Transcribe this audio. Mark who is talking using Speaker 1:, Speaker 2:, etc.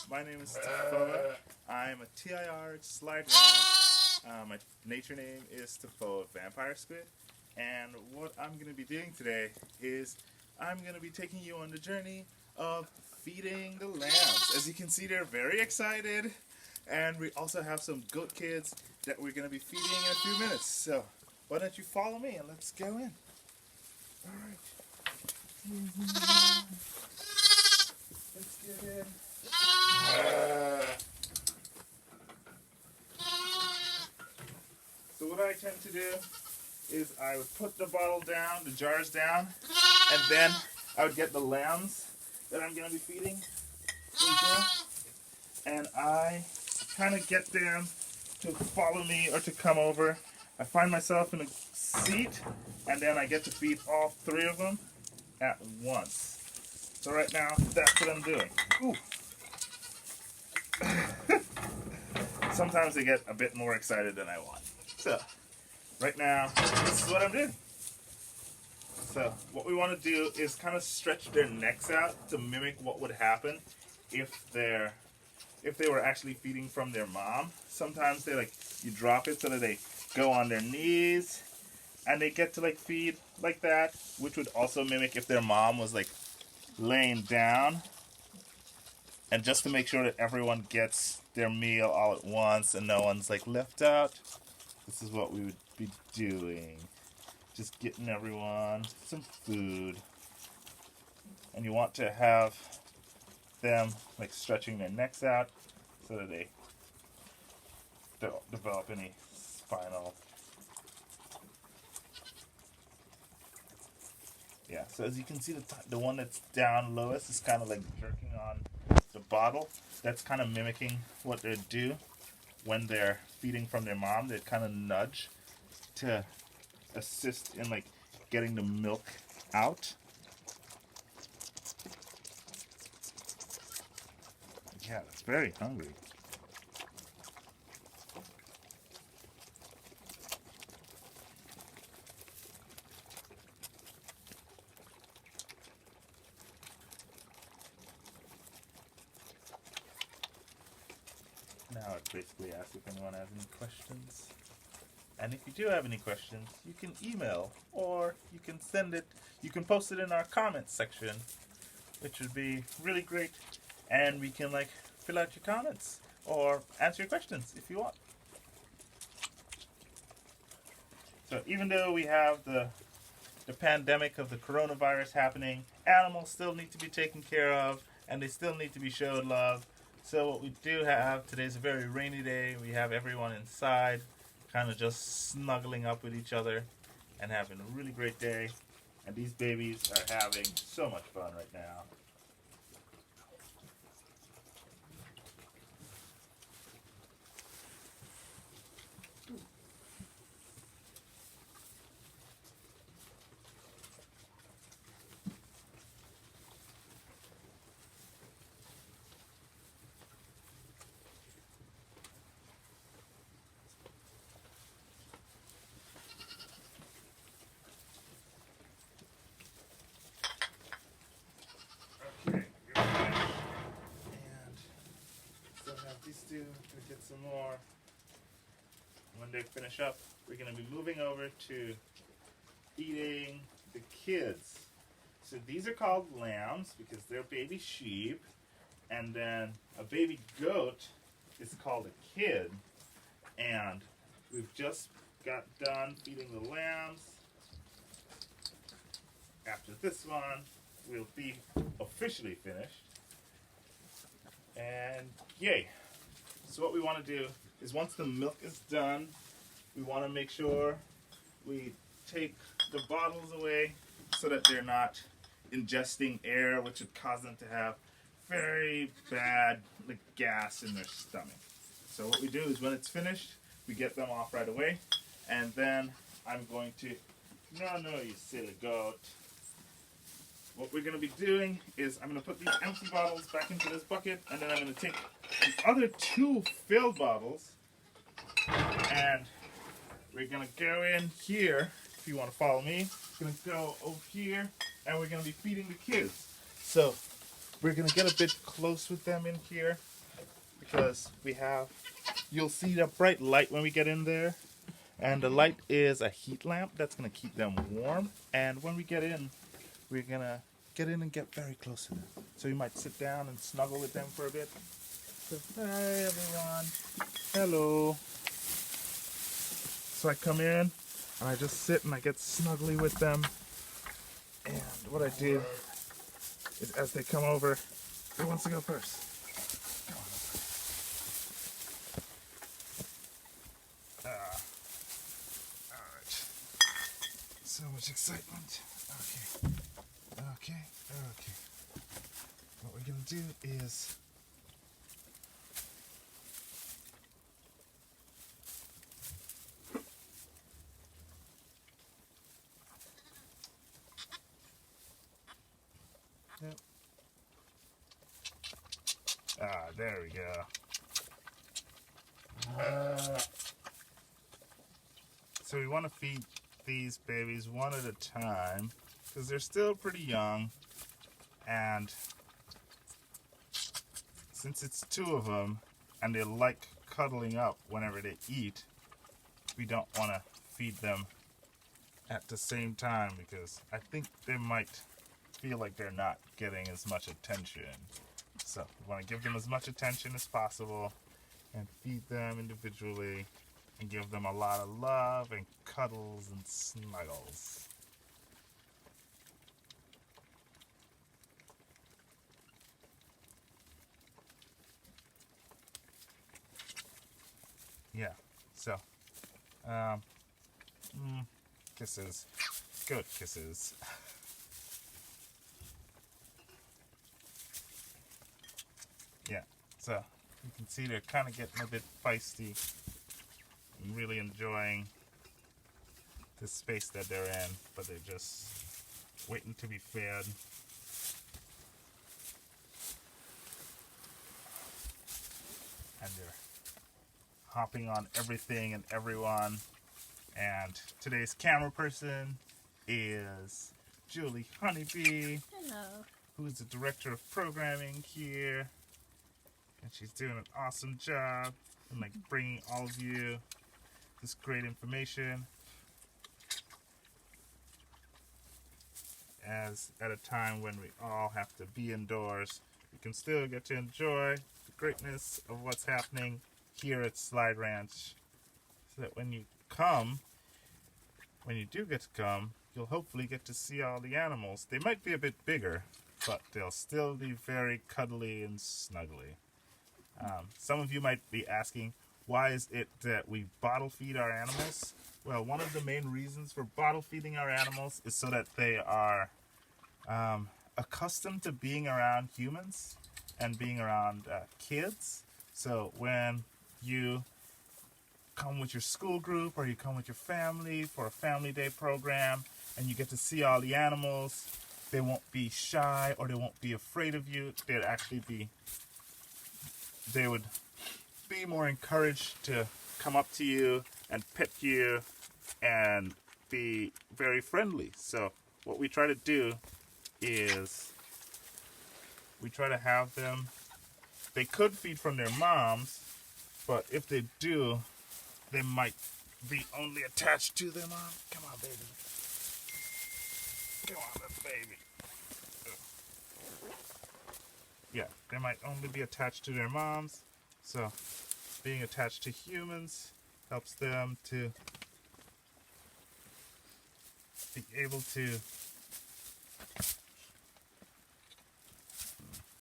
Speaker 1: My name is Tofowa. I'm a TIR slide ram. My nature name is Tofowa Vampire Squid. And what I'm going to be doing today is I'm going to be taking you on the journey of feeding the lambs. As you can see, they're very excited. And we also have some goat kids that we're going to be feeding in a few minutes. So why don't you follow me and let's go in. Alright. Let's get in. So what I tend to do is I would put the bottle down, the jars down, and then I would get the lambs that I'm going to be feeding, and I kind of get them to follow me or to come over. I find myself in a seat, and then I get to feed all three of them at once. So right now, that's what I'm doing. Ooh. Sometimes they get a bit more excited than I want. So, right now, this is what I'm doing. So, what we want to do is kind of stretch their necks out to mimic what would happen if they were actually feeding from their mom. Sometimes you drop it so that they go on their knees and they get to feed like that, which would also mimic if their mom was laying down. And just to make sure that everyone gets their meal all at once and no one's left out, this is what we would be doing. Just getting everyone some food. And you want to have them stretching their necks out so that they don't develop any spinal. Yeah, so as you can see, the one that's down lowest is kind of jerking on the bottle. That's kind of mimicking what they do when they're feeding from their mom. They kind of nudge to assist in getting the milk out. Yeah, it's very hungry. Now it basically asks if anyone has any questions. And if you do have any questions, you can email or you can send it, you can post it in our comments section, which would be really great. And we can fill out your comments or answer your questions if you want. So even though we have the pandemic of the coronavirus happening, animals still need to be taken care of and they still need to be showed love. So what we do have, today's a very rainy day, we have everyone inside, kind of just snuggling up with each other and having a really great day. And these babies are having so much fun right now. Okay, you're finished. And still have these two. We'll get some more. When they finish up, we're going to be moving over to feeding the kids. So these are called lambs because they're baby sheep. And then a baby goat is called a kid. And we've just got done feeding the lambs. After this one, we'll be officially finished. And yay! So what we want to do is once the milk is done, we want to make sure we take the bottles away so that they're not ingesting air, which would cause them to have very bad gas in their stomach. So what we do is when it's finished, we get them off right away, and then I'm going to, no, you silly goat. What we're going to be doing is I'm going to put these empty bottles back into this bucket, and then I'm going to take the other two filled bottles, and we're going to go in here. If you want to follow me, we're going to go over here, and we're going to be feeding the kids. So we're going to get a bit close with them in here, because you'll see the bright light when we get in there. And the light is a heat lamp that's going to keep them warm. And when we get in, we're going to get in and get very close to them. So you might sit down and snuggle with them for a bit. So, hi everyone. Hello. So I come in and I just sit and I get snuggly with them. And what I do is as they come over, who wants to go first? Come on over. Alright. So much excitement. Okay. What we're going to do is there we go. So we want to feed these babies one at a time because they're still pretty young, and since it's two of them and they like cuddling up whenever they eat, we don't want to feed them at the same time because I think they might feel like they're not getting as much attention. So we want to give them as much attention as possible and feed them individually and give them a lot of love and cuddles and snuggles. Yeah, so kisses, good kisses. Yeah, so you can see they're kind of getting a bit feisty and really enjoying the space that they're in, but they're just waiting to be fed. And they're hopping on everything and everyone. And today's camera person is Julie Honeybee.
Speaker 2: Hello.
Speaker 1: Who's the director of programming here. And she's doing an awesome job in like bringing all of you this great information as at a time when we all have to be indoors, we can still get to enjoy the greatness of what's happening here at Slide Ranch, so that when you do get to come, you'll hopefully get to see all the animals. They might be a bit bigger, but they'll still be very cuddly and snuggly. Some of you might be asking, why is it that we bottle feed our animals? Well, one of the main reasons for bottle feeding our animals is so that they are accustomed to being around humans and being around kids. So when you come with your school group or you come with your family for a family day program and you get to see all the animals, they won't be shy or they won't be afraid of you. They would be more encouraged to come up to you and pet you and be very friendly. So what we try to do is we try to have them, they could feed from their moms, but if they do, they might be only attached to their mom. Come on, baby. Come on, little baby. Yeah, they might only be attached to their moms, so being attached to humans helps them to be able to